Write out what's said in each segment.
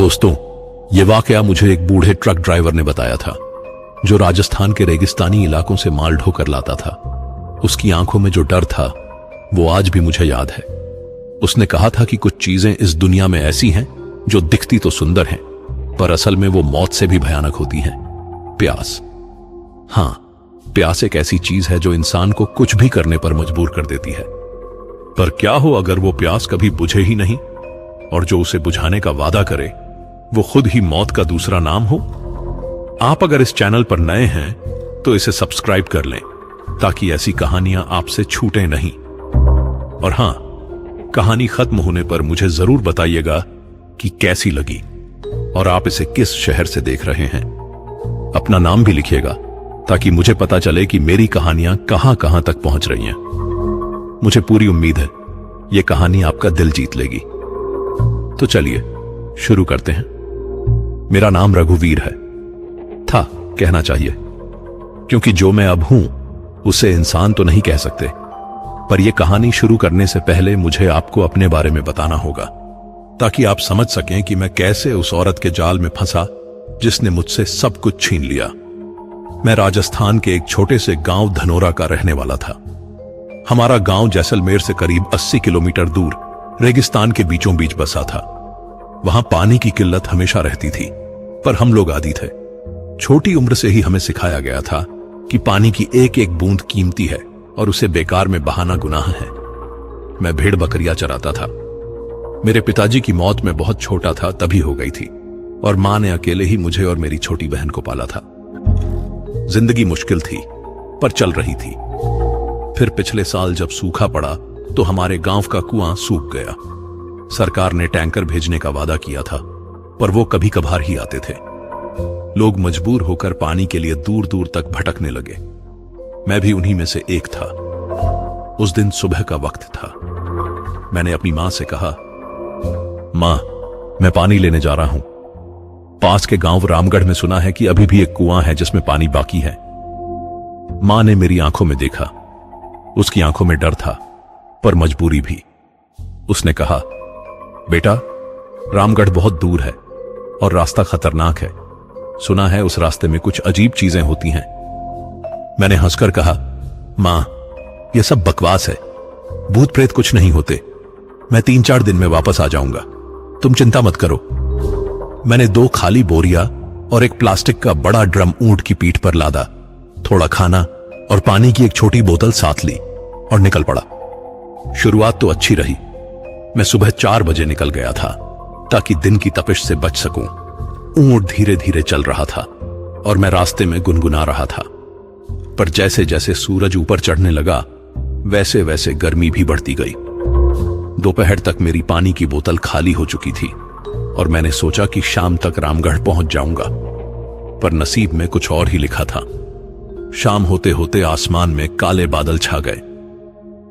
दोस्तों, ये वाकया मुझे एक बूढ़े ट्रक ड्राइवर ने बताया था जो राजस्थान के रेगिस्तानी इलाकों से माल ढोकर लाता था। उसकी आंखों में जो डर था वो आज भी मुझे याद है। उसने कहा था कि कुछ चीजें इस दुनिया में ऐसी हैं जो दिखती तो सुंदर हैं पर असल में वो मौत से भी भयानक होती हैं। प्यास। हां, प्यास एक ऐसी चीज है जो इंसान को कुछ भी करने पर मजबूर कर देती है। पर क्या हो अगर वो प्यास कभी बुझे ही नहीं और जो उसे बुझाने का वादा करे वो खुद ही मौत का दूसरा नाम हो। आप अगर इस चैनल पर नए हैं तो इसे सब्सक्राइब कर लें ताकि ऐसी कहानियां आपसे छूटें नहीं। और हां, कहानी खत्म होने पर मुझे जरूर बताइएगा कि कैसी लगी और आप इसे किस शहर से देख रहे हैं। अपना नाम भी लिखिएगा ताकि मुझे पता चले कि मेरी कहानियां कहां कहां तक पहुंच रही हैं। मुझे पूरी उम्मीद है यह कहानी आपका दिल जीत लेगी। तो चलिए शुरू करते हैं। मेरा नाम रघुवीर है, था कहना चाहिए, क्योंकि जो मैं अब हूं उसे इंसान तो नहीं कह सकते। पर यह कहानी शुरू करने से पहले मुझे आपको अपने बारे में बताना होगा ताकि आप समझ सकें कि मैं कैसे उस औरत के जाल में फंसा जिसने मुझसे सब कुछ छीन लिया। मैं राजस्थान के एक छोटे से गांव धनोरा का रहने वाला था। हमारा गांव जैसलमेर से करीब 80 किलोमीटर दूर रेगिस्तान के बीचों बीच बसा था। वहां पानी की किल्लत हमेशा रहती थी, पर हम लोग आदी थे। छोटी उम्र से ही हमें सिखाया गया था कि पानी की एक एक बूंद कीमती है और उसे बेकार में बहाना गुनाह है। मैं भेड़ बकरियां चराता था। मेरे पिताजी की मौत में बहुत छोटा था तभी हो गई थी और मां ने अकेले ही मुझे और मेरी छोटी बहन को पाला था। जिंदगी मुश्किल थी पर चल रही थी। फिर पिछले साल जब सूखा पड़ा तो हमारे गांव का कुआं सूख गया। सरकार ने टैंकर भेजने का वादा किया था पर वो कभी कभार ही आते थे। लोग मजबूर होकर पानी के लिए दूर दूर तक भटकने लगे। मैं भी उन्हीं में से एक था। उस दिन सुबह का वक्त था। मैंने अपनी मां से कहा, मां, मैं पानी लेने जा रहा हूं। पास के गांव रामगढ़ में सुना है कि अभी भी एक कुआं है जिसमें पानी बाकी है। मां ने मेरी आंखों में देखा। उसकी आंखों में डर था पर मजबूरी भी। उसने कहा, बेटा, रामगढ़ बहुत दूर है और रास्ता खतरनाक है। सुना है उस रास्ते में कुछ अजीब चीजें होती हैं। मैंने हंसकर कहा, मां, यह सब बकवास है। भूत प्रेत कुछ नहीं होते। मैं 3-4 दिन में वापस आ जाऊंगा, तुम चिंता मत करो। मैंने 2 खाली बोरिया और एक प्लास्टिक का बड़ा ड्रम ऊंट की पीठ पर लादा, थोड़ा खाना और पानी की एक छोटी बोतल साथ ली और निकल पड़ा। शुरुआत तो अच्छी रही। मैं सुबह 4 बजे निकल गया था ताकि दिन की तपिश से बच सकूं। ऊंट धीरे धीरे चल रहा था और मैं रास्ते में गुनगुना रहा था। पर जैसे जैसे सूरज ऊपर चढ़ने लगा वैसे वैसे गर्मी भी बढ़ती गई। दोपहर तक मेरी पानी की बोतल खाली हो चुकी थी और मैंने सोचा कि शाम तक रामगढ़ पहुंच जाऊंगा। पर नसीब में कुछ और ही लिखा था। शाम होते होते आसमान में काले बादल छा गए।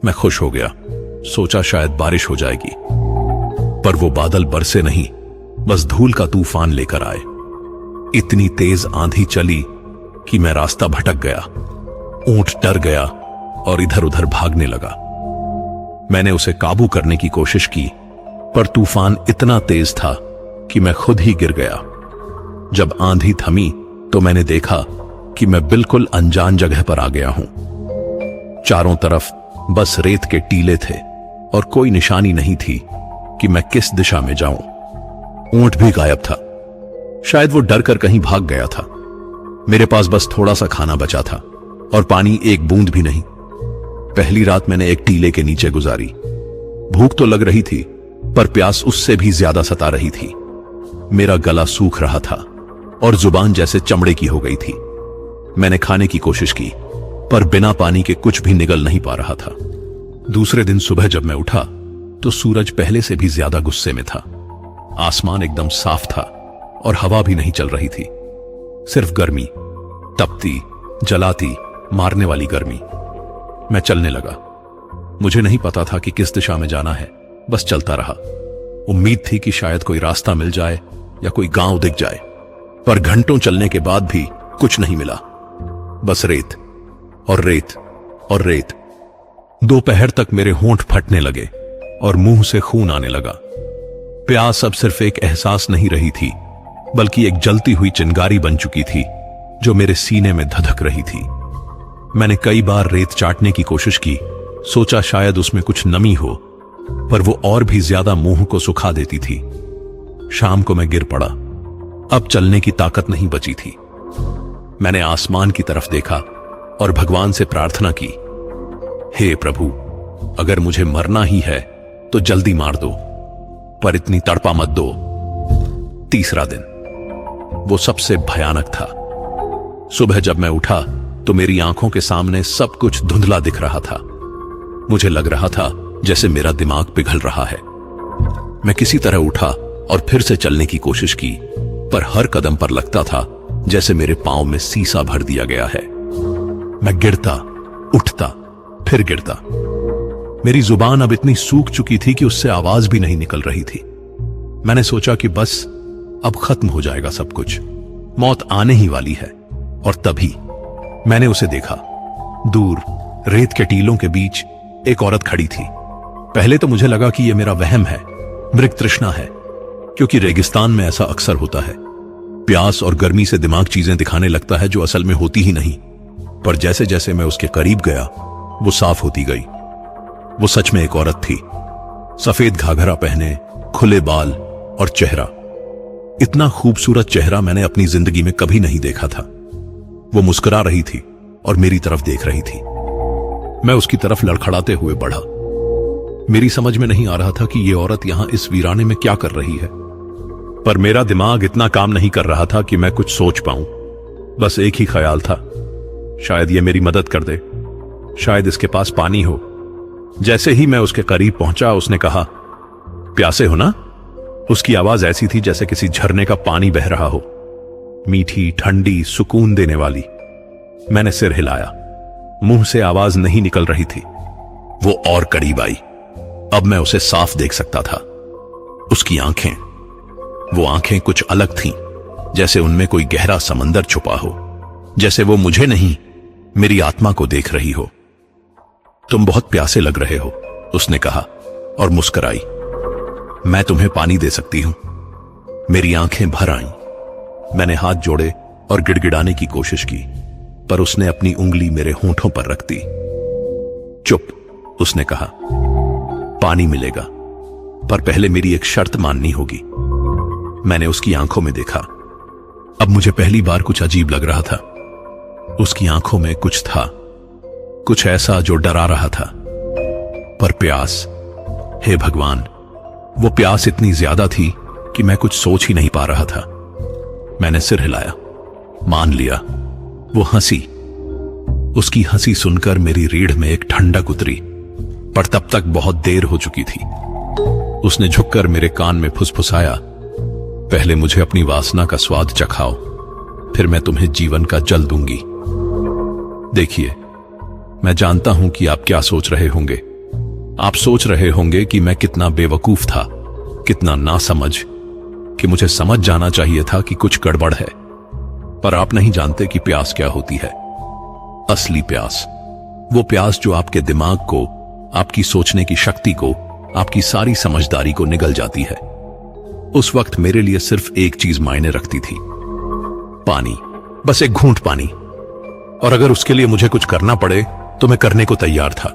मैं खुश हो गया, सोचा शायद बारिश हो जाएगी। पर वो बादल बरसे नहीं, बस धूल का तूफान लेकर आए। इतनी तेज आंधी चली कि मैं रास्ता भटक गया। ऊंट डर गया और इधर उधर भागने लगा। मैंने उसे काबू करने की कोशिश की पर तूफान इतना तेज था कि मैं खुद ही गिर गया। जब आंधी थमी तो मैंने देखा कि मैं बिल्कुल अनजान जगह पर आ गया हूं। चारों तरफ बस रेत के टीले थे और कोई निशानी नहीं थी कि मैं किस दिशा में जाऊं। ऊंट भी गायब था। शायद वो डर कर कहीं भाग गया था। मेरे पास बस थोड़ा सा खाना बचा था और पानी एक बूंद भी नहीं। पहली रात मैंने एक टीले के नीचे गुजारी। भूख तो लग रही थी पर प्यास उससे भी ज्यादा सता रही थी। मेरा गला सूख रहा था और जुबान जैसे चमड़े की हो गई थी। मैंने खाने की कोशिश की पर बिना पानी के कुछ भी निगल नहीं पा रहा था। दूसरे दिन सुबह जब मैं उठा तो सूरज पहले से भी ज्यादा गुस्से में था। आसमान एकदम साफ था और हवा भी नहीं चल रही थी। सिर्फ गर्मी, तपती, जलाती, मारने वाली गर्मी। मैं चलने लगा। मुझे नहीं पता था कि किस दिशा में जाना है, बस चलता रहा। उम्मीद थी कि शायद कोई रास्ता मिल जाए या कोई गांव दिख जाए, पर घंटों चलने के बाद भी कुछ नहीं मिला। बस रेत और रेत और रेत। दोपहर तक मेरे होंठ फटने लगे और मुंह से खून आने लगा। प्यास अब सिर्फ एक एहसास नहीं रही थी, बल्कि एक जलती हुई चिंगारी बन चुकी थी जो मेरे सीने में धधक रही थी। मैंने कई बार रेत चाटने की कोशिश की, सोचा शायद उसमें कुछ नमी हो, पर वो और भी ज्यादा मुंह को सुखा देती थी। शाम को मैं गिर पड़ा। अब चलने की ताकत नहीं बची थी। मैंने आसमान की तरफ देखा और भगवान से प्रार्थना की, हे प्रभु, अगर मुझे मरना ही है तो जल्दी मार दो, पर इतनी तड़पा मत दो। तीसरा दिन, वो सबसे भयानक था। सुबह जब मैं उठा तो मेरी आंखों के सामने सब कुछ धुंधला दिख रहा था। मुझे लग रहा था जैसे मेरा दिमाग पिघल रहा है। मैं किसी तरह उठा और फिर से चलने की कोशिश की, पर हर कदम पर लगता था जैसे मेरे पांव में सीसा भर दिया गया है। मैं गिरता, उठता, फिर गिरता। मेरी जुबान अब इतनी सूख चुकी थी कि उससे आवाज भी नहीं निकल रही थी। मैंने सोचा कि बस अब खत्म हो जाएगा सब कुछ, मौत आने ही वाली है। और तभी मैंने उसे देखा। दूर रेत के टीलों के बीच एक औरत खड़ी थी। पहले तो मुझे लगा कि यह मेरा वहम है, मृग तृष्णा है, क्योंकि रेगिस्तान में ऐसा अक्सर होता है। प्यास और गर्मी से दिमाग चीजें दिखाने लगता है जो असल में होती ही नहीं। पर जैसे जैसे मैं उसके करीब गया, वो साफ होती गई। वो सच में एक औरत थी। सफेद घाघरा पहने, खुले बाल और चेहरा। इतना खूबसूरत चेहरा मैंने अपनी जिंदगी में कभी नहीं देखा था। वो मुस्कुरा रही थी और मेरी तरफ देख रही थी। मैं उसकी तरफ लड़खड़ाते हुए बढ़ा। मेरी समझ में नहीं आ रहा था कि ये औरत यहां इस वीराने में क्या कर रही है, पर मेरा दिमाग इतना काम नहीं कर रहा था कि मैं कुछ सोच पाऊं। बस एक ही ख्याल था, शायद ये मेरी मदद कर दे, शायद इसके पास पानी हो। जैसे ही मैं उसके करीब पहुंचा, उसने कहा, प्यासे हो ना? उसकी आवाज ऐसी थी जैसे किसी झरने का पानी बह रहा हो, मीठी, ठंडी, सुकून देने वाली। मैंने सिर हिलाया। मुंह से आवाज नहीं निकल रही थी। वो और करीब आई। अब मैं उसे साफ देख सकता था। उसकी आंखें, वो आंखें कुछ अलग थीं, जैसे उनमें कोई गहरा समंदर छुपा हो, जैसे वो मुझे नहीं, मेरी आत्मा को देख रही हो। तुम बहुत प्यासे लग रहे हो, उसने कहा और मुस्कुराई। मैं तुम्हें पानी दे सकती हूं। मेरी आंखें भर आईं। मैंने हाथ जोड़े और गिड़गिड़ाने की कोशिश की, पर उसने अपनी उंगली मेरे होंठों पर रख दी। चुप, उसने कहा, पानी मिलेगा, पर पहले मेरी एक शर्त माननी होगी। मैंने उसकी आंखों में देखा। अब मुझे पहली बार कुछ अजीब लग रहा था। उसकी आंखों में कुछ था, कुछ ऐसा जो डरा रहा था। पर प्यास, हे भगवान, वो प्यास इतनी ज्यादा थी कि मैं कुछ सोच ही नहीं पा रहा था। मैंने सिर हिलाया, मान लिया। वो हंसी। उसकी हंसी सुनकर मेरी रीढ़ में एक ठंडक उतरी, पर तब तक बहुत देर हो चुकी थी। उसने झुककर मेरे कान में फुसफुसाया, पहले मुझे अपनी वासना का स्वाद चखाओ, फिर मैं तुम्हें जीवन का जल दूंगी। देखिए, मैं जानता हूं कि आप क्या सोच रहे होंगे। आप सोच रहे होंगे कि मैं कितना बेवकूफ था, कितना नासमझ, कि मुझे समझ जाना चाहिए था कि कुछ गड़बड़ है। पर आप नहीं जानते कि प्यास क्या होती है। असली प्यास, वो प्यास जो आपके दिमाग को, आपकी सोचने की शक्ति को, आपकी सारी समझदारी को निगल जाती है। उस वक्त मेरे लिए सिर्फ एक चीज मायने रखती थी, पानी, बस एक घूंट पानी। और अगर उसके लिए मुझे कुछ करना पड़े तो मैं करने को तैयार था,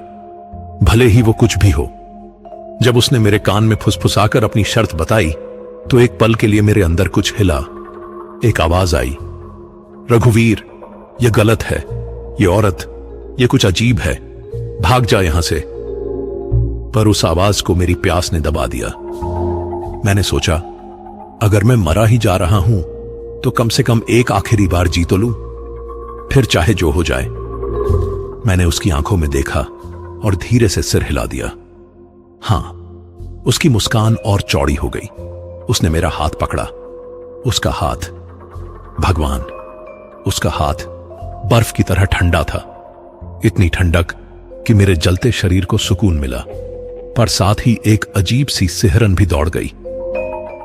भले ही वो कुछ भी हो। जब उसने मेरे कान में फुसफुसाकर अपनी शर्त बताई तो एक पल के लिए मेरे अंदर कुछ हिला। एक आवाज आई, रघुवीर, यह गलत है, ये औरत, ये कुछ अजीब है, भाग जा यहां से। पर उस आवाज को मेरी प्यास ने दबा दिया। मैंने सोचा, अगर मैं मरा ही जा रहा हूं तो कम से कम एक आखिरी बार जी तो लूं, फिर चाहे जो हो जाए। मैंने उसकी आंखों में देखा और धीरे से सिर हिला दिया। हां, उसकी मुस्कान और चौड़ी हो गई। उसने मेरा हाथ पकड़ा। उसका हाथ, भगवान, उसका हाथ बर्फ की तरह ठंडा था। इतनी ठंडक कि मेरे जलते शरीर को सुकून मिला, पर साथ ही एक अजीब सी सिहरन भी दौड़ गई।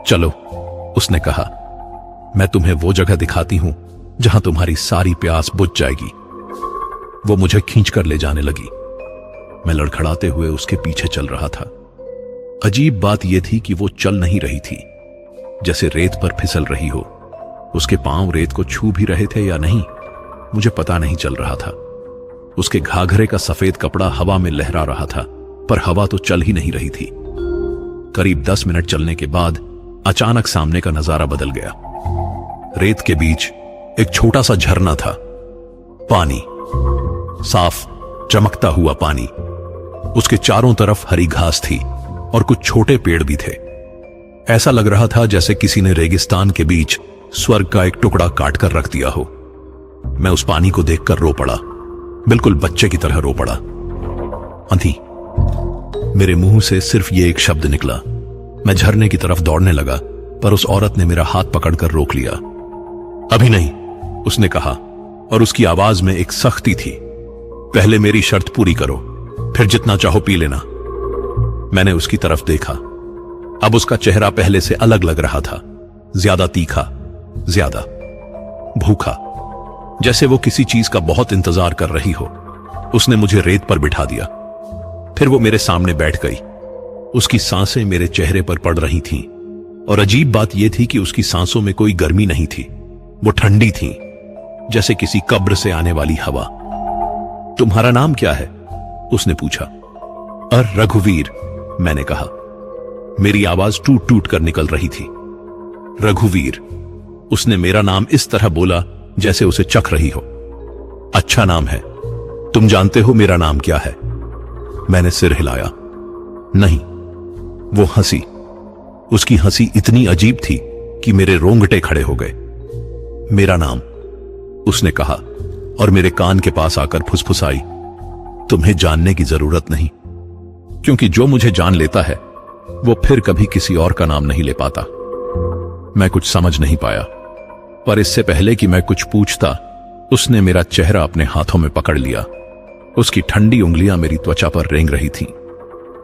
चलो, उसने कहा, मैं तुम्हें वो जगह दिखाती हूं जहां तुम्हारी सारी प्यास बुझ जाएगी। वो मुझे खींचकर ले जाने लगी। मैं लड़खड़ाते हुए उसके पीछे चल रहा था। अजीब बात यह थी कि वो चल नहीं रही थी, जैसे रेत पर फिसल रही हो। उसके पांव रेत को छू भी रहे थे या नहीं, मुझे पता नहीं चल रहा था। उसके घाघरे का सफेद कपड़ा हवा में लहरा रहा था, पर हवा तो चल ही नहीं रही थी। करीब 10 मिनट चलने के बाद अचानक सामने का नजारा बदल गया। रेत के बीच एक छोटा सा झरना था। पानी, साफ चमकता हुआ पानी। उसके चारों तरफ हरी घास थी और कुछ छोटे पेड़ भी थे। ऐसा लग रहा था जैसे किसी ने रेगिस्तान के बीच स्वर्ग का एक टुकड़ा काटकर रख दिया हो। मैं उस पानी को देखकर रो पड़ा, बिल्कुल बच्चे की तरह रो पड़ा। अंधी। मेरे मुंह से सिर्फ ये एक शब्द निकला। मैं झरने की तरफ दौड़ने लगा, पर उस औरत ने मेरा हाथ पकड़कर रोक लिया। अभी नहीं, उसने कहा, और उसकी आवाज में एक सख्ती थी। पहले मेरी शर्त पूरी करो, फिर जितना चाहो पी लेना। मैंने उसकी तरफ देखा। अब उसका चेहरा पहले से अलग लग रहा था, ज्यादा तीखा, ज्यादा भूखा, जैसे वो किसी चीज का बहुत इंतजार कर रही हो। उसने मुझे रेत पर बिठा दिया, फिर वो मेरे सामने बैठ गई। उसकी सांसें मेरे चेहरे पर पड़ रही थीं, और अजीब बात यह थी कि उसकी सांसों में कोई गर्मी नहीं थी। वो ठंडी थीं, जैसे किसी कब्र से आने वाली हवा। तुम्हारा नाम क्या है? उसने पूछा। रघुवीर, मैंने कहा। मेरी आवाज टूट टूट कर निकल रही थी। रघुवीर। उसने मेरा नाम इस तरह बोला जैसे उसे चख रही हो। अच्छा नाम है। तुम जानते हो मेरा नाम क्या है? मैंने सिर हिलाया। नहीं। वो हंसी। उसकी हंसी इतनी अजीब थी कि मेरे रोंगटे खड़े हो गए। मेरा नाम, उसने कहा, और मेरे कान के पास आकर फुसफुसाई। तुम्हें जानने की जरूरत नहीं, क्योंकि जो मुझे जान लेता है वो फिर कभी किसी और का नाम नहीं ले पाता। मैं कुछ समझ नहीं पाया, पर इससे पहले कि मैं कुछ पूछता, उसने मेरा चेहरा अपने हाथों में पकड़ लिया। उसकी ठंडी उंगलियां मेरी त्वचा पर रेंग रही थीं।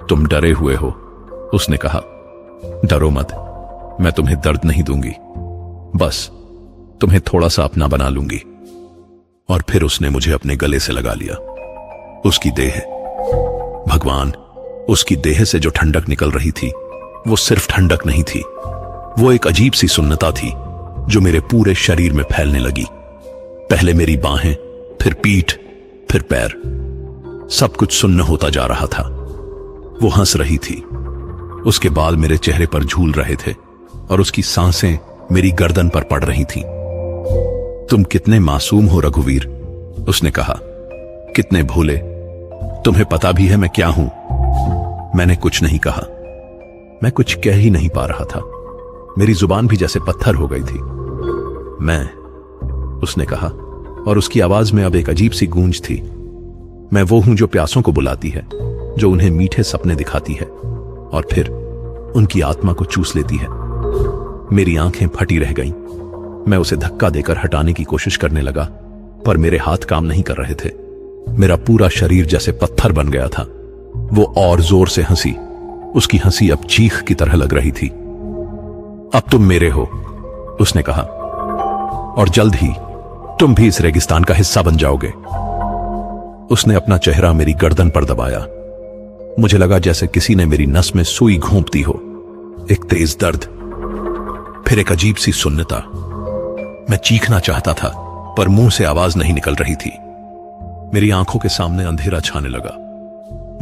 तुम डरे हुए हो, उसने कहा। डरो मत, मैं तुम्हें दर्द नहीं दूंगी, बस तुम्हें थोड़ा सा अपना बना लूंगी। और फिर उसने मुझे अपने गले से लगा लिया। उसकी देह, भगवान, उसकी देह से जो ठंडक निकल रही थी वो सिर्फ ठंडक नहीं थी, वो एक अजीब सी सुन्नता थी जो मेरे पूरे शरीर में फैलने लगी। पहले मेरी बाहें, फिर पीठ, फिर पैर, सब कुछ सुन्न होता जा रहा था। वो हंस रही थी। उसके बाल मेरे चेहरे पर झूल रहे थे और उसकी सांसें मेरी गर्दन पर पड़ रही थीं। तुम कितने मासूम हो रघुवीर, उसने कहा। कितने भोले। तुम्हें पता भी है मैं क्या हूं? मैंने कुछ नहीं कहा। मैं कुछ कह ही नहीं पा रहा था। मेरी जुबान भी जैसे पत्थर हो गई थी। मैं, उसने कहा, और उसकी आवाज में अब एक अजीब सी गूंज थी। मैं वो हूं जो प्यासों को बुलाती है, जो उन्हें मीठे सपने दिखाती है और फिर उनकी आत्मा को चूस लेती है। मेरी आंखें फटी रह गईं। मैं उसे धक्का देकर हटाने की कोशिश करने लगा, पर मेरे हाथ काम नहीं कर रहे थे। मेरा पूरा शरीर जैसे पत्थर बन गया था। वो और जोर से हंसी। उसकी हंसी अब चीख की तरह लग रही थी। अब तुम मेरे हो, उसने कहा, और जल्द ही तुम भी इस रेगिस्तान का हिस्सा बन जाओगे। उसने अपना चेहरा मेरी गर्दन पर दबाया। मुझे लगा जैसे किसी ने मेरी नस में सुई घोंप दी हो। एक तेज दर्द, फिर एक अजीब सी सुन्नता। मैं चीखना चाहता था, पर मुंह से आवाज नहीं निकल रही थी। मेरी आंखों के सामने अंधेरा छाने लगा।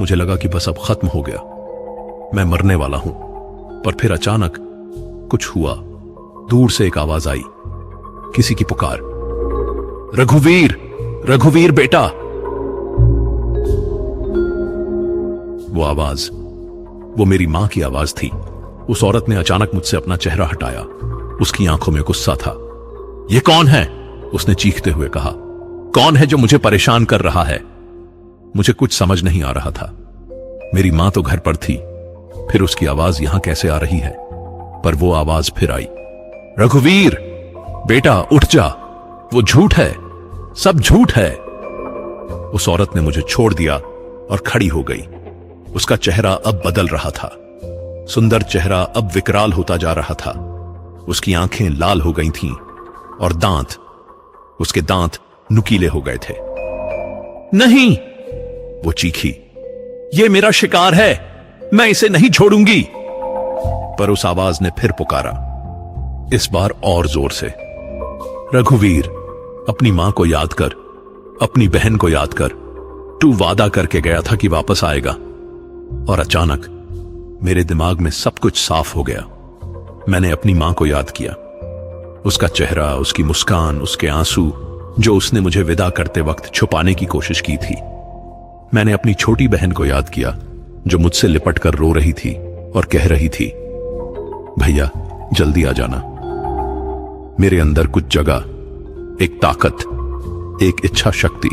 मुझे लगा कि बस अब खत्म हो गया, मैं मरने वाला हूं। पर फिर अचानक कुछ हुआ। दूर से एक आवाज आई, किसी की पुकार। रघुवीर, रघुवीर बेटा। वो आवाज, वो मेरी मां की आवाज थी। उस औरत ने अचानक मुझसे अपना चेहरा हटाया। उसकी आंखों में गुस्सा था। ये कौन है? उसने चीखते हुए कहा। कौन है जो मुझे परेशान कर रहा है? मुझे कुछ समझ नहीं आ रहा था। मेरी मां तो घर पर थी, फिर उसकी आवाज यहां कैसे आ रही है? पर वो आवाज फिर आई, रघुवीर बेटा उठ जा, वो झूठ है, सब झूठ है। उस औरत ने मुझे छोड़ दिया और खड़ी हो गई। उसका चेहरा अब बदल रहा था। सुंदर चेहरा अब विकराल होता जा रहा था। उसकी आंखें लाल हो गई थीं और दांत, उसके दांत नुकीले हो गए थे। नहीं, वो चीखी, ये मेरा शिकार है, मैं इसे नहीं छोड़ूंगी। पर उस आवाज ने फिर पुकारा, इस बार और जोर से, रघुवीर, अपनी मां को याद कर, अपनी बहन को याद कर। तू वादा करके गया था कि वापस आएगा। और अचानक मेरे दिमाग में सब कुछ साफ हो गया। मैंने अपनी मां को याद किया, उसका चेहरा, उसकी मुस्कान, उसके आंसू जो उसने मुझे विदा करते वक्त छुपाने की कोशिश की थी। मैंने अपनी छोटी बहन को याद किया जो मुझसे लिपट कर रो रही थी और कह रही थी, भैया जल्दी आ जाना। मेरे अंदर कुछ जगा, एक ताकत, एक इच्छा शक्ति।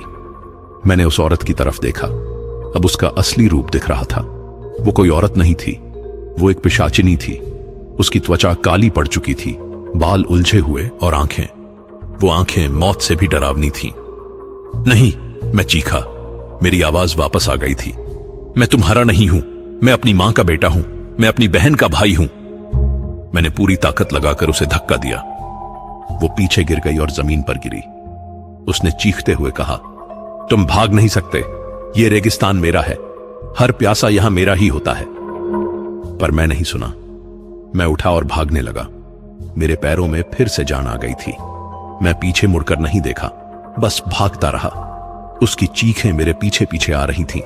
मैंने उस औरत की तरफ देखा। अब उसका असली रूप दिख रहा था। वो कोई औरत नहीं थी, वो एक पिशाचिनी थी। उसकी त्वचा काली पड़ चुकी थी, बाल उलझे हुए और आंखें, वो आंखें मौत से भी डरावनी थीं। नहीं, मैं चीखा। मेरी आवाज वापस आ गई थी। मैं तुम्हारा नहीं हूं, मैं अपनी मां का बेटा हूं, मैं अपनी बहन का भाई हूं। मैंने पूरी ताकत लगाकर उसे धक्का दिया। वो पीछे गिर गई और जमीन पर गिरी। उसने चीखते हुए कहा, तुम भाग नहीं सकते, ये रेगिस्तान मेरा है, हर प्यासा यहां मेरा ही होता है। पर मैं नहीं सुना। मैं उठा और भागने लगा। मेरे पैरों में फिर से जान आ गई थी। मैं पीछे मुड़कर नहीं देखा, बस भागता रहा। उसकी चीखें मेरे पीछे पीछे आ रही थीं।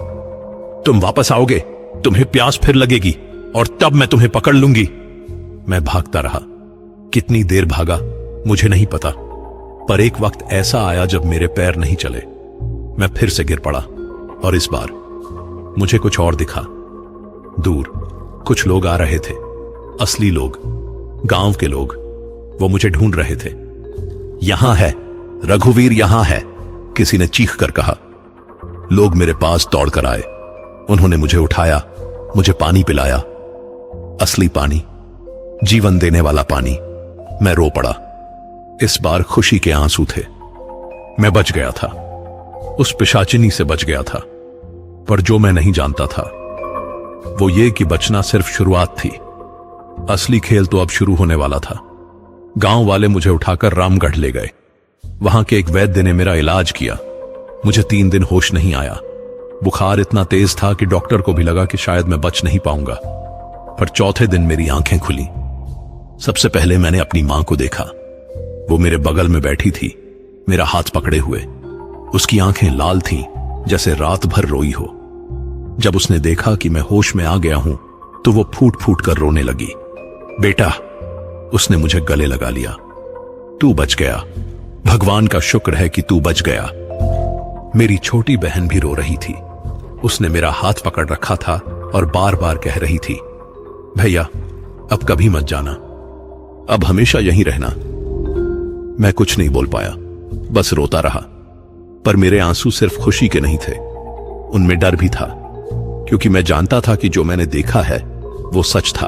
तुम वापस आओगे, तुम्हें प्यास फिर लगेगी और तब मैं तुम्हें पकड़ लूंगी। मैं भागता रहा। कितनी देर भागा मुझे नहीं पता, पर एक वक्त ऐसा आया जब मेरे पैर नहीं चले। मैं फिर से गिर पड़ा और इस बार मुझे कुछ और दिखा। दूर कुछ लोग आ रहे थे, असली लोग, गांव के लोग। वो मुझे ढूंढ रहे थे। यहां है, रघुवीर यहां है, किसी ने चीख कर कहा। लोग मेरे पास दौड़कर आए। उन्होंने मुझे उठाया, मुझे पानी पिलाया, असली पानी, जीवन देने वाला पानी। मैं रो पड़ा। इस बार खुशी के आंसू थे। मैं बच गया था, उस पिशाचिनी से बच गया था। पर जो मैं नहीं जानता था वो ये कि बचना सिर्फ शुरुआत थी। असली खेल तो अब शुरू होने वाला था। गांव वाले मुझे उठाकर रामगढ़ ले गए। वहां के एक वैद्य ने मेरा इलाज किया। मुझे 3 दिन होश नहीं आया। बुखार इतना तेज था कि डॉक्टर को भी लगा कि शायद मैं बच नहीं पाऊंगा। पर चौथे दिन मेरी आंखें खुली। सबसे पहले मैंने अपनी मां को देखा। वो मेरे बगल में बैठी थी, मेरा हाथ पकड़े हुए। उसकी आंखें लाल थीं, जैसे रात भर रोई हो। जब उसने देखा कि मैं होश में आ गया हूं तो वो फूट फूट कर रोने लगी। बेटा, उसने मुझे गले लगा लिया। तू बच गया, भगवान का शुक्र है कि तू बच गया। मेरी छोटी बहन भी रो रही थी। उसने मेरा हाथ पकड़ रखा था और बार बार कह रही थी, भैया अब कभी मत जाना, अब हमेशा यहीं रहना। मैं कुछ नहीं बोल पाया, बस रोता रहा। पर मेरे आंसू सिर्फ खुशी के नहीं थे, उनमें डर भी था, क्योंकि मैं जानता था कि जो मैंने देखा है वो सच था।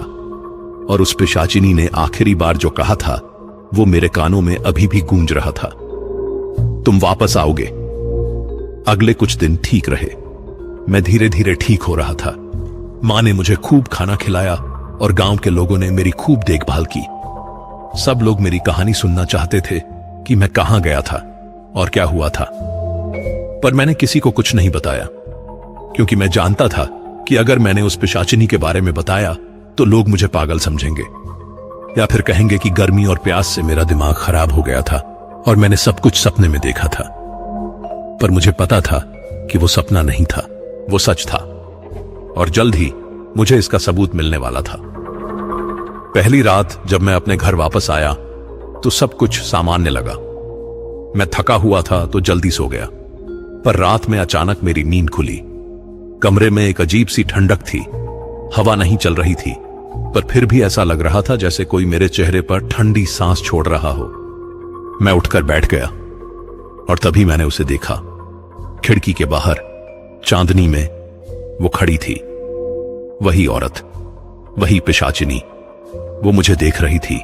और उस पिशाचिनी ने आखिरी बार जो कहा था वो मेरे कानों में अभी भी गूंज रहा था, तुम वापस आओगे। अगले कुछ दिन ठीक रहे। मैं धीरे धीरे ठीक हो रहा था। मां ने मुझे खूब खाना खिलाया और गांव के लोगों ने मेरी खूब देखभाल की। सब लोग मेरी कहानी सुनना चाहते थे कि मैं कहां गया था और क्या हुआ था। पर मैंने किसी को कुछ नहीं बताया, क्योंकि मैं जानता था कि अगर मैंने उस पिशाचिनी के बारे में बताया तो लोग मुझे पागल समझेंगे, या फिर कहेंगे कि गर्मी और प्यास से मेरा दिमाग खराब हो गया था और मैंने सब कुछ सपने में देखा था। पर मुझे पता था कि वो सपना नहीं था, वो सच था। और जल्द ही मुझे इसका सबूत मिलने वाला था। पहली रात जब मैं अपने घर वापस आया तो सब कुछ सामान्य लगा। मैं थका हुआ था तो जल्दी सो गया। पर रात में अचानक मेरी नींद खुली। कमरे में एक अजीब सी ठंडक थी। हवा नहीं चल रही थी, पर फिर भी ऐसा लग रहा था जैसे कोई मेरे चेहरे पर ठंडी सांस छोड़ रहा हो। मैं उठकर बैठ गया और तभी मैंने उसे देखा। खिड़की के बाहर चांदनी में वो खड़ी थी, वही औरत, वही पिशाचिनी। वो मुझे देख रही थी।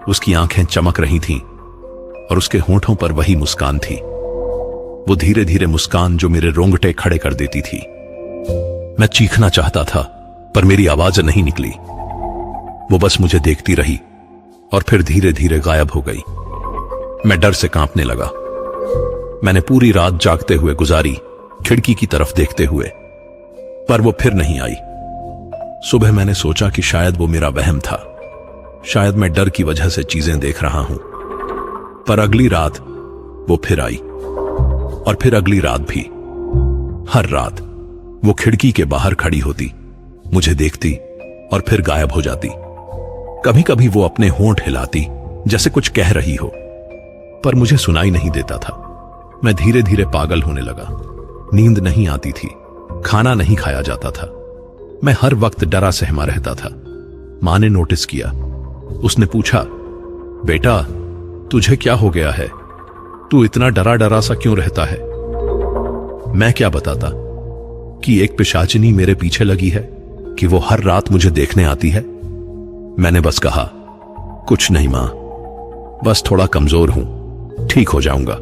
उसकी आंखें चमक रही थीं और उसके होंठों पर वही मुस्कान थी, वो धीरे धीरे मुस्कान जो मेरे रोंगटे खड़े कर देती थी। मैं चीखना चाहता था पर मेरी आवाज नहीं निकली। वो बस मुझे देखती रही और फिर धीरे धीरे गायब हो गई। मैं डर से कांपने लगा। मैंने पूरी रात जागते हुए गुजारी, खिड़की की तरफ देखते हुए, पर वो फिर नहीं आई। सुबह मैंने सोचा कि शायद वो मेरा वहम था, शायद मैं डर की वजह से चीजें देख रहा हूं। पर अगली रात वो फिर आई, और फिर अगली रात भी। हर रात वो खिड़की के बाहर खड़ी होती, मुझे देखती और फिर गायब हो जाती। कभी कभी वो अपने होंठ हिलाती जैसे कुछ कह रही हो, पर मुझे सुनाई नहीं देता था। मैं धीरे धीरे पागल होने लगा। नींद नहीं आती थी, खाना नहीं खाया जाता था। मैं हर वक्त डरा सहमा रहता था। मां ने नोटिस किया। उसने पूछा, बेटा तुझे क्या हो गया है? तू इतना डरा डरा सा क्यों रहता है? मैं क्या बताता कि एक पिशाचिनी मेरे पीछे लगी है, कि वो हर रात मुझे देखने आती है। मैंने बस कहा, कुछ नहीं मां, बस थोड़ा कमजोर हूं, ठीक हो जाऊंगा।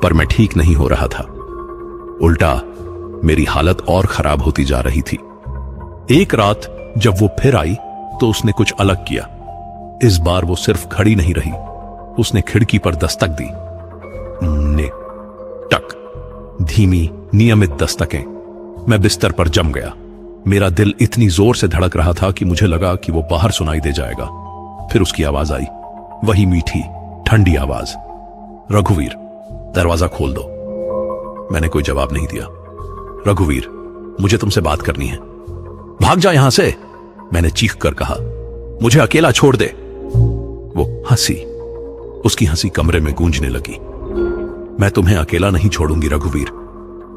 पर मैं ठीक नहीं हो रहा था। उल्टा मेरी हालत और खराब होती जा रही थी। एक रात जब वो फिर आई तो उसने कुछ अलग किया। इस बार वो सिर्फ खड़ी नहीं रही, उसने खिड़की पर दस्तक दी। ने टक, धीमी नियमित दस्तकें। मैं बिस्तर पर जम गया। मेरा दिल इतनी जोर से धड़क रहा था कि मुझे लगा कि वो बाहर सुनाई दे जाएगा। फिर उसकी आवाज आई, वही मीठी ठंडी आवाज, रघुवीर दरवाजा खोल दो। मैंने कोई जवाब नहीं दिया। रघुवीर, मुझे तुमसे बात करनी है, भाग जा यहां से, मैंने चीख कर कहा। मुझे अकेला छोड़ दे। वो हंसी, उसकी हंसी कमरे में गूंजने लगी। मैं तुम्हें अकेला नहीं छोड़ूंगी रघुवीर,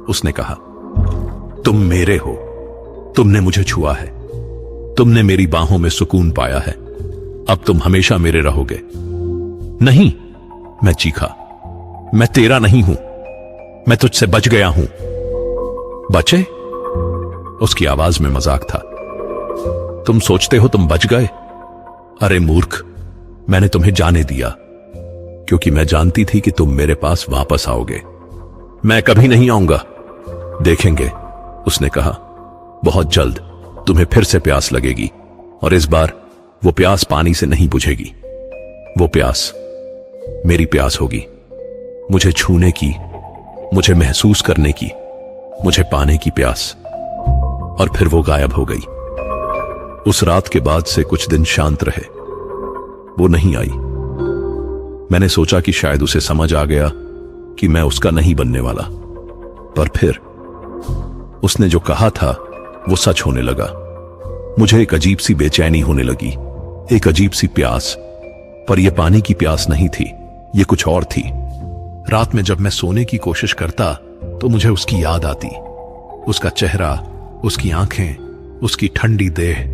उसने कहा। तुम मेरे हो, तुमने मुझे छुआ है, तुमने मेरी बाहों में सुकून पाया है, अब तुम हमेशा मेरे रहोगे। नहीं, मैं चीखा, मैं तेरा नहीं हूं, मैं तुझसे बच गया हूं। बचे? उसकी आवाज में मजाक था। तुम सोचते हो तुम बच गए? अरे मूर्ख, मैंने तुम्हें जाने दिया क्योंकि मैं जानती थी कि तुम मेरे पास वापस आओगे। मैं कभी नहीं आऊंगा। देखेंगे, उसने कहा। बहुत जल्द तुम्हें फिर से प्यास लगेगी, और इस बार वो प्यास पानी से नहीं बुझेगी। वो प्यास मेरी प्यास होगी, मुझे छूने की, मुझे महसूस करने की, मुझे पाने की प्यास। और फिर वो गायब हो गई। उस रात के बाद से कुछ दिन शांत रहे। वो नहीं आई। मैंने सोचा कि शायद उसे समझ आ गया कि मैं उसका नहीं बनने वाला। पर फिर उसने जो कहा था वो सच होने लगा। मुझे एक अजीब सी बेचैनी होने लगी, एक अजीब सी प्यास। पर यह पानी की प्यास नहीं थी, ये कुछ और थी। रात में जब मैं सोने की कोशिश करता तो मुझे उसकी याद आती, उसका चेहरा, उसकी आंखें, उसकी ठंडी देह।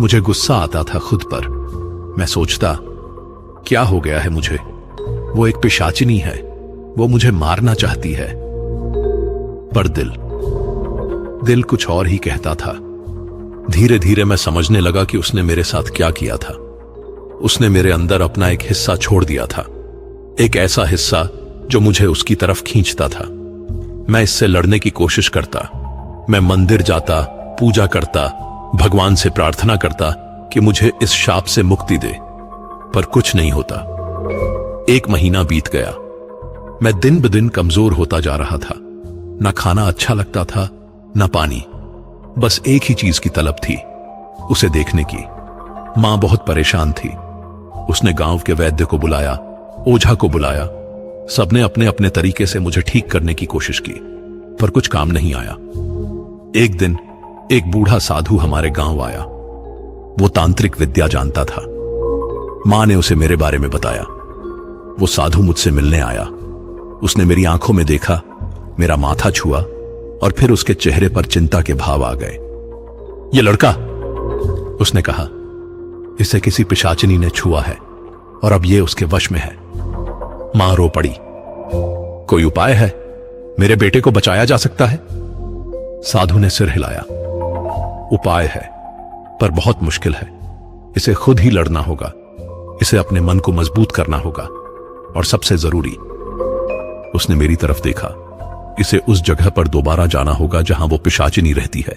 मुझे गुस्सा आता था खुद पर। मैं सोचता, क्या हो गया है मुझे? वो एक पिशाचिनी है, वो मुझे मारना चाहती है। पर दिल कुछ और ही कहता था। धीरे धीरे मैं समझने लगा कि उसने मेरे साथ क्या किया था। उसने मेरे अंदर अपना एक हिस्सा छोड़ दिया था, एक ऐसा हिस्सा जो मुझे उसकी तरफ खींचता था। मैं इससे लड़ने की कोशिश करता, मैं मंदिर जाता, पूजा करता, भगवान से प्रार्थना करता कि मुझे इस शाप से मुक्ति दे, पर कुछ नहीं होता। 1 महीना बीत गया। मैं दिन ब दिन कमजोर होता जा रहा था। ना खाना अच्छा लगता था, ना पानी। बस एक ही चीज की तलब थी, उसे देखने की। मां बहुत परेशान थी। उसने गांव के वैद्य को बुलाया, ओझा को बुलाया। सबने अपने अपने तरीके से मुझे ठीक करने की कोशिश की, पर कुछ काम नहीं आया। एक दिन एक बूढ़ा साधु हमारे गांव आया। वो तांत्रिक विद्या जानता था। मां ने उसे मेरे बारे में बताया। वो साधु मुझसे मिलने आया। उसने मेरी आंखों में देखा, मेरा माथा छुआ, और फिर उसके चेहरे पर चिंता के भाव आ गए। ये लड़का, उसने कहा, इसे किसी पिशाचिनी ने छुआ है और अब ये उसके वश में है। मां रो पड़ी। कोई उपाय है? मेरे बेटे को बचाया जा सकता है? साधु ने सिर हिलाया। उपाय है, पर बहुत मुश्किल है। इसे खुद ही लड़ना होगा, इसे अपने मन को मजबूत करना होगा, और सबसे जरूरी, उसने मेरी तरफ देखा, इसे उस जगह पर दोबारा जाना होगा जहां वो पिशाचिनी रहती है,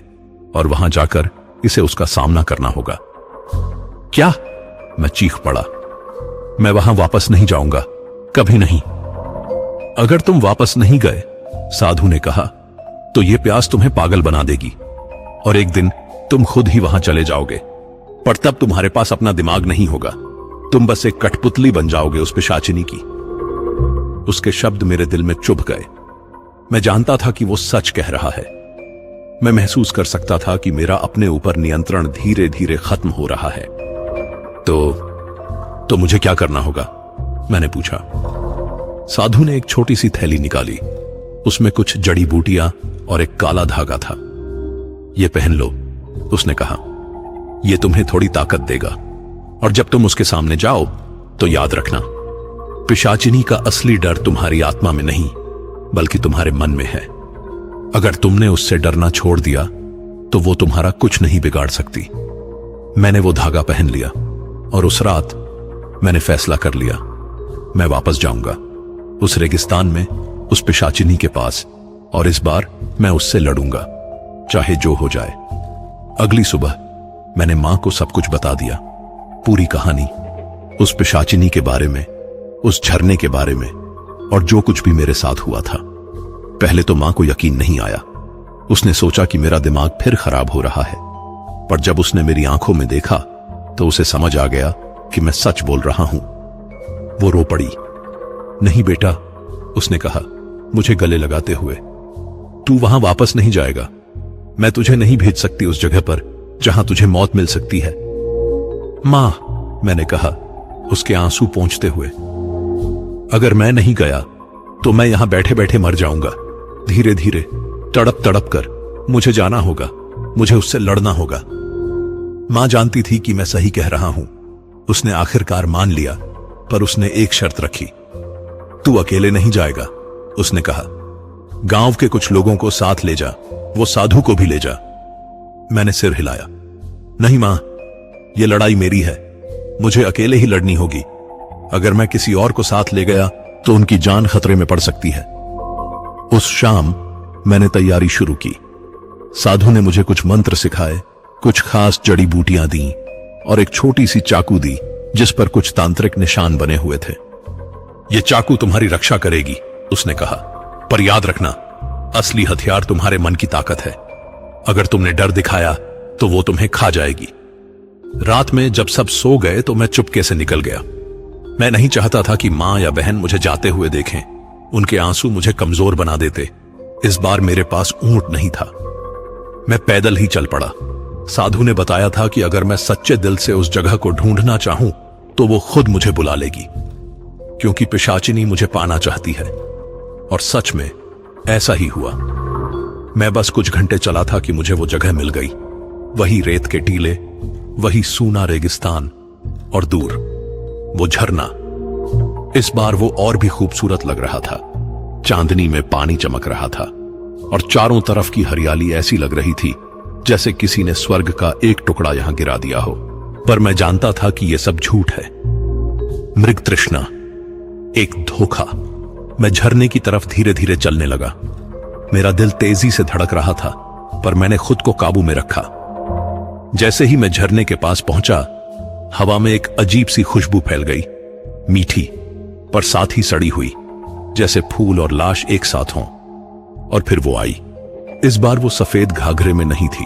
और वहां जाकर इसे उसका सामना करना होगा। क्या? मैं चीख पड़ा। मैं वहां वापस नहीं जाऊंगा, कभी नहीं। अगर तुम वापस नहीं गए, साधु ने कहा, तो यह प्यास तुम्हें पागल बना देगी, और एक दिन तुम खुद ही वहां चले जाओगे, पर तब तुम्हारे पास अपना दिमाग नहीं होगा। तुम बस एक कठपुतली बन जाओगे उस पिशाचिनी की। उसके शब्द मेरे दिल में चुभ गए। मैं जानता था कि वो सच कह रहा है। मैं महसूस कर सकता था कि मेरा अपने ऊपर नियंत्रण धीरे धीरे खत्म हो रहा है। तो मुझे क्या करना होगा? मैंने पूछा। साधु ने एक छोटी सी थैली निकाली। उसमें कुछ जड़ी बूटियां और एक काला धागा था। ये पहन लो, उसने कहा। यह तुम्हें थोड़ी ताकत देगा, और जब तुम उसके सामने जाओ तो याद रखना, पिशाचिनी का असली डर तुम्हारी आत्मा में नहीं बल्कि तुम्हारे मन में है। अगर तुमने उससे डरना छोड़ दिया तो वो तुम्हारा कुछ नहीं बिगाड़ सकती। मैंने वो धागा पहन लिया और उस रात मैंने फैसला कर लिया, मैं वापस जाऊंगा उस रेगिस्तान में, उस पिशाचिनी के पास, और इस बार मैं उससे लड़ूंगा, चाहे जो हो जाए। अगली सुबह मैंने मां को सब कुछ बता दिया, पूरी कहानी, उस पिशाचिनी के बारे में, उस झरने के बारे में, और जो कुछ भी मेरे साथ हुआ था। पहले तो मां को यकीन नहीं आया। उसने सोचा कि मेरा दिमाग फिर खराब हो रहा है, पर जब उसने मेरी आंखों में देखा तो उसे समझ आ गया कि मैं सच बोल रहा हूं। वो रो पड़ी। नहीं बेटा, उसने कहा मुझे गले लगाते हुए, तू वहां वापस नहीं जाएगा। मैं तुझे नहीं भेज सकती उस जगह पर जहां तुझे मौत मिल सकती है। मां, मैंने कहा उसके आंसू पोंछते हुए, अगर मैं नहीं गया तो मैं यहां बैठे बैठे मर जाऊंगा। धीरे धीरे, तड़प तड़प कर मुझे जाना होगा, मुझे उससे लड़ना होगा। मां जानती थी कि मैं सही कह रहा हूं। उसने आखिरकार मान लिया, पर उसने एक शर्त रखी। तू अकेले नहीं जाएगा, उसने कहा। गांव के कुछ लोगों को साथ ले जा, वो साधु को भी ले जा। मैंने सिर हिलाया। नहीं मां, यह लड़ाई मेरी है, मुझे अकेले ही लड़नी होगी। अगर मैं किसी और को साथ ले गया तो उनकी जान खतरे में पड़ सकती है। उस शाम मैंने तैयारी शुरू की। साधु ने मुझे कुछ मंत्र सिखाए, कुछ खास जड़ी बूटियां दी और एक छोटी सी चाकू दी जिस पर कुछ तांत्रिक निशान बने हुए थे। यह चाकू तुम्हारी रक्षा करेगी, उसने कहा, पर याद रखना, असली हथियार तुम्हारे मन की ताकत है। अगर तुमने डर दिखाया तो वो तुम्हें खा जाएगी। रात में जब सब सो गए तो मैं चुपके से निकल गया। मैं नहीं चाहता था कि मां या बहन मुझे जाते हुए देखें। उनके आंसू मुझे कमजोर बना देते। इस बार मेरे पास ऊंट नहीं था। मैं पैदल ही चल पड़ा। साधु ने बताया था कि अगर मैं सच्चे दिल से उस जगह को ढूंढना चाहूं तो वो खुद मुझे बुला लेगी, क्योंकि पिशाचिनी मुझे पाना चाहती है। और सच में ऐसा ही हुआ। मैं बस कुछ घंटे चला था कि मुझे वो जगह मिल गई। वही रेत के टीले, वही सूना रेगिस्तान, और दूर वो झरना। इस बार वो और भी खूबसूरत लग रहा था। चांदनी में पानी चमक रहा था और चारों तरफ की हरियाली ऐसी लग रही थी जैसे किसी ने स्वर्ग का एक टुकड़ा यहां गिरा दिया हो। पर मैं जानता था कि यह सब झूठ है। मृग तृष्णा, एक धोखा। मैं झरने की तरफ धीरे धीरे चलने लगा। मेरा दिल तेजी से धड़क रहा था, पर मैंने खुद को काबू में रखा। जैसे ही मैं झरने के पास पहुंचा, हवा में एक अजीब सी खुशबू फैल गई, मीठी पर साथ ही सड़ी हुई, जैसे फूल और लाश एक साथ हों। और फिर वो आई। इस बार वो सफेद घाघरे में नहीं थी,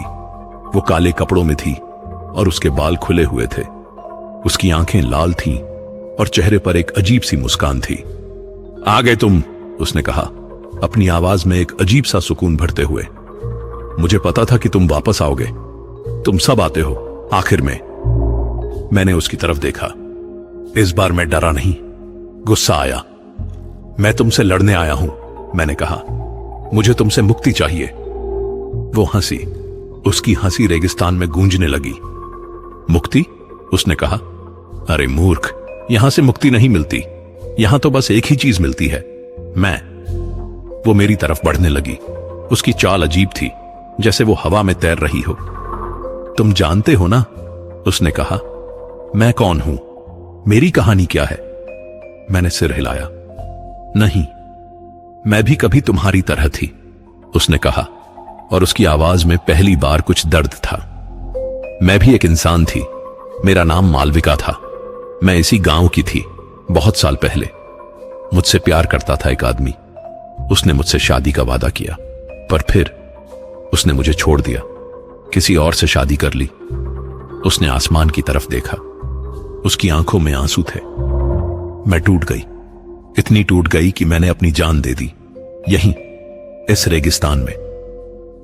वो काले कपड़ों में थी और उसके बाल खुले हुए थे। उसकी आंखें लाल थीं और चेहरे पर एक अजीब सी मुस्कान थी। आ गए तुम, उसने कहा, अपनी आवाज में एक अजीब सा सुकून भरते हुए। मुझे पता था कि तुम वापस आओगे। तुम सब आते हो आखिर में। मैंने उसकी तरफ देखा। इस बार मैं डरा नहीं, गुस्सा आया। मैं तुमसे लड़ने आया हूं, मैंने कहा। मुझे तुमसे मुक्ति चाहिए। वो हंसी। उसकी हंसी रेगिस्तान में गूंजने लगी। मुक्ति? उसने कहा। अरे मूर्ख, यहां से मुक्ति नहीं मिलती। यहां तो बस एक ही चीज मिलती है, मैं। वो मेरी तरफ बढ़ने लगी। उसकी चाल अजीब थी, जैसे वो हवा में तैर रही हो। तुम जानते हो ना, उसने कहा, मैं कौन हूं, मेरी कहानी क्या है? मैंने सिर हिलाया। नहीं, मैं भी कभी तुम्हारी तरह थी, उसने कहा, और उसकी आवाज में पहली बार कुछ दर्द था। मैं भी एक इंसान थी। मेरा नाम मालविका था। मैं इसी गांव की थी, बहुत साल पहले। मुझसे प्यार करता था एक आदमी। उसने मुझसे शादी का वादा किया, पर फिर उसने मुझे छोड़ दिया। किसी और से शादी कर ली। उसने आसमान की तरफ देखा। उसकी आंखों में आंसू थे। मैं टूट गई, इतनी टूट गई कि मैंने अपनी जान दे दी। यहीं इस रेगिस्तान में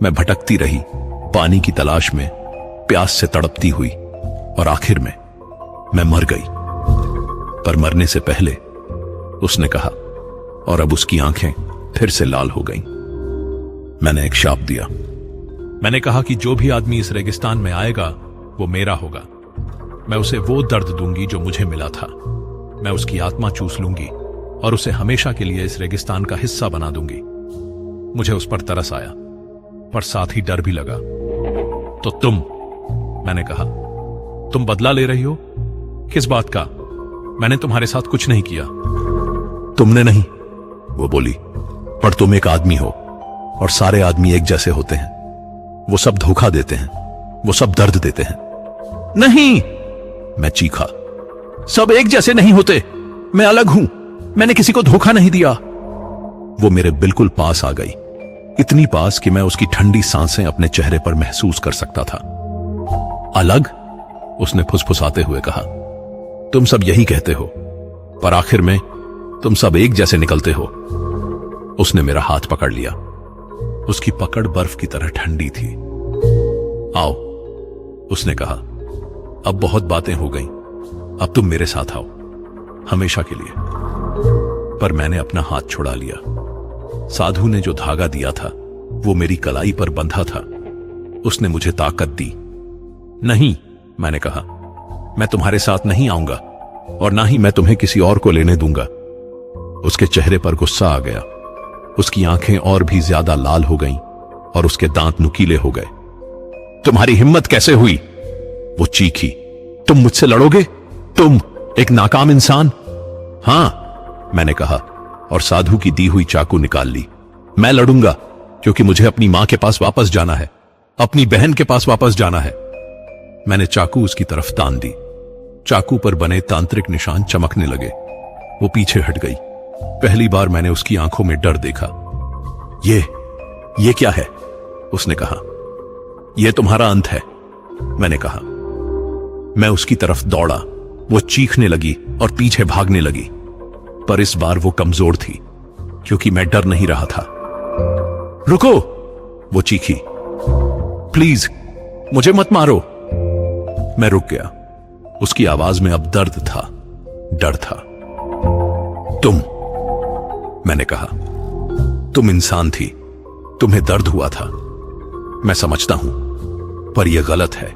मैं भटकती रही, पानी की तलाश में, प्यास से तड़पती हुई, और आखिर में मैं मर गई। पर मरने से पहले उसने कहा, और अब उसकी आंखें फिर से लाल हो गईं। मैंने एक शाप दिया। मैंने कहा कि जो भी आदमी इस रेगिस्तान में आएगा वो मेरा होगा। मैं उसे वो दर्द दूंगी जो मुझे मिला था। मैं उसकी आत्मा चूस लूंगी और उसे हमेशा के लिए इस रेगिस्तान का हिस्सा बना दूंगी। मुझे उस पर तरस आया, पर साथ ही डर भी लगा। तो तुम, मैंने कहा, तुम बदला ले रही हो? किस बात का? मैंने तुम्हारे साथ कुछ नहीं किया। तुमने नहीं, वो बोली, पर तुम एक आदमी हो और सारे आदमी एक जैसे होते हैं। वो सब धोखा देते हैं, वो सब दर्द देते हैं। नहीं, मैं चीखा, सब एक जैसे नहीं होते। मैं अलग हूं, मैंने किसी को धोखा नहीं दिया। वो मेरे बिल्कुल पास आ गई, इतनी पास कि मैं उसकी ठंडी सांसें अपने चेहरे पर महसूस कर सकता था। अलग? उसने फुसफुसाते हुए कहा, तुम सब यही कहते हो, पर आखिर में तुम सब एक जैसे निकलते हो। उसने मेरा हाथ पकड़ लिया। उसकी पकड़ बर्फ की तरह ठंडी थी। आओ, उसने कहा, अब बहुत बातें हो गईं, अब तुम मेरे साथ आओ, हमेशा के लिए। पर मैंने अपना हाथ छुड़ा लिया। साधु ने जो धागा दिया था वो मेरी कलाई पर बंधा था। उसने मुझे ताकत दी। नहीं, मैंने कहा, मैं तुम्हारे साथ नहीं आऊंगा और ना ही मैं तुम्हें किसी और को लेने दूंगा। उसके चेहरे पर गुस्सा आ गया। उसकी आंखें और भी ज्यादा लाल हो गईं और उसके दांत नुकीले हो गए। तुम्हारी हिम्मत कैसे हुई? वो चीखी, तुम मुझसे लड़ोगे? तुम एक नाकाम इंसान? हां, मैंने कहा, और साधु की दी हुई चाकू निकाल ली। मैं लड़ूंगा क्योंकि मुझे अपनी मां के पास वापस जाना है, अपनी बहन के पास वापस जाना है। मैंने चाकू उसकी तरफ तान दी। चाकू पर बने तांत्रिक निशान चमकने लगे। वो पीछे हट गई। पहली बार मैंने उसकी आंखों में डर देखा। ये क्या है? उसने कहा। यह तुम्हारा अंत है, मैंने कहा। मैं उसकी तरफ दौड़ा। वो चीखने लगी और पीछे भागने लगी, पर इस बार वो कमजोर थी क्योंकि मैं डर नहीं रहा था। रुको, वो चीखी, प्लीज मुझे मत मारो। मैं रुक गया। उसकी आवाज में अब दर्द था, डर था। तुम, मैंने कहा, तुम इंसान थी, तुम्हें दर्द हुआ था। मैं समझता हूं, पर यह गलत है।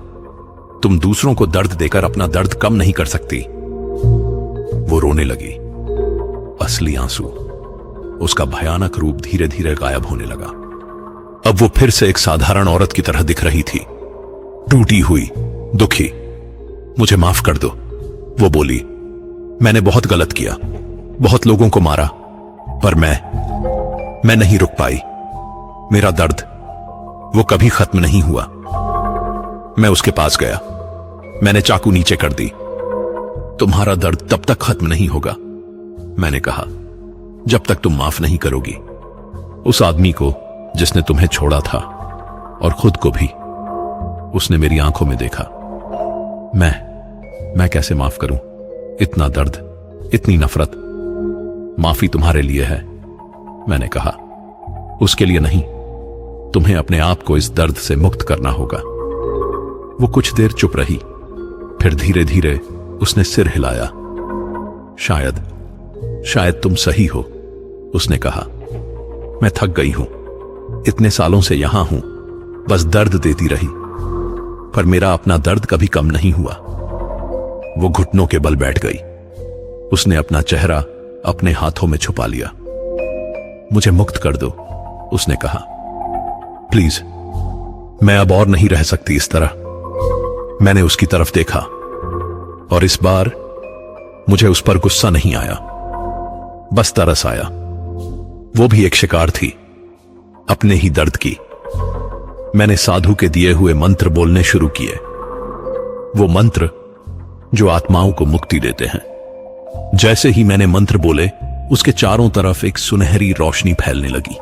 तुम दूसरों को दर्द देकर अपना दर्द कम नहीं कर सकती। वो रोने लगी। असली आंसू, उसका भयानक रूप धीरे धीरे गायब होने लगा। अब वो फिर से एक साधारण औरत की तरह दिख रही थी, टूटी हुई, दुखी। मुझे माफ कर दो, वो बोली। मैंने बहुत गलत किया, बहुत लोगों को मारा, पर मैं नहीं रुक पाई। मेरा दर्द, वो कभी खत्म नहीं हुआ। मैं उसके पास गया। मैंने चाकू नीचे कर दी। तुम्हारा दर्द तब तक खत्म नहीं होगा, मैंने कहा, जब तक तुम माफ नहीं करोगी उस आदमी को जिसने तुम्हें छोड़ा था, और खुद को भी। उसने मेरी आंखों में देखा। मैं कैसे माफ करूं? इतना दर्द, इतनी नफरत। माफी तुम्हारे लिए है, मैंने कहा, उसके लिए नहीं। तुम्हें अपने आप को इस दर्द से मुक्त करना होगा। वो कुछ देर चुप रही, फिर धीरे धीरे उसने सिर हिलाया। शायद तुम सही हो, उसने कहा। मैं थक गई हूं, इतने सालों से यहां हूं, बस दर्द देती रही, पर मेरा अपना दर्द कभी कम नहीं हुआ। वो घुटनों के बल बैठ गई। उसने अपना चेहरा अपने हाथों में छुपा लिया। मुझे मुक्त कर दो, उसने कहा। प्लीज, मैं अब और नहीं रह सकती इस तरह। मैंने उसकी तरफ देखा, और इस बार मुझे उस पर गुस्सा नहीं आया, बस तरस आया। वो भी एक शिकार थी, अपने ही दर्द की। मैंने साधु के दिए हुए मंत्र बोलने शुरू किए, वो मंत्र जो आत्माओं को मुक्ति देते हैं। जैसे ही मैंने मंत्र बोले, उसके चारों तरफ एक सुनहरी रोशनी फैलने लगी।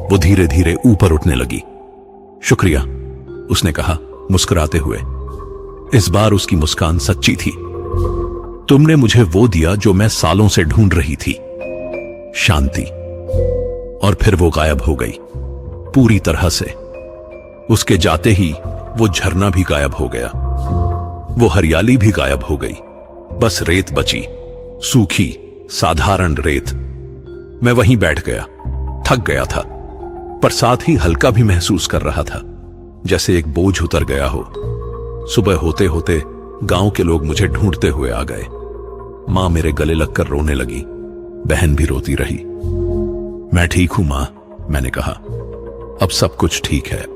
वो धीरे धीरे ऊपर उठने लगी। शुक्रिया, उसने कहा मुस्कुराते हुए। इस बार उसकी मुस्कान सच्ची थी। तुमने मुझे वो दिया जो मैं सालों से ढूंढ रही थी, शांति। और फिर वो गायब हो गई, पूरी तरह से। उसके जाते ही वो झरना भी गायब हो गया, वो हरियाली भी गायब हो गई। बस रेत बची, सूखी साधारण रेत। मैं वहीं बैठ गया, थक गया था, पर साथ ही हल्का भी महसूस कर रहा था, जैसे एक बोझ उतर गया हो। सुबह होते होते गांव के लोग मुझे ढूंढते हुए आ गए। मां मेरे गले लगकर रोने लगी, बहन भी रोती रही। मैं ठीक हूं मां, मैंने कहा, अब सब कुछ ठीक है।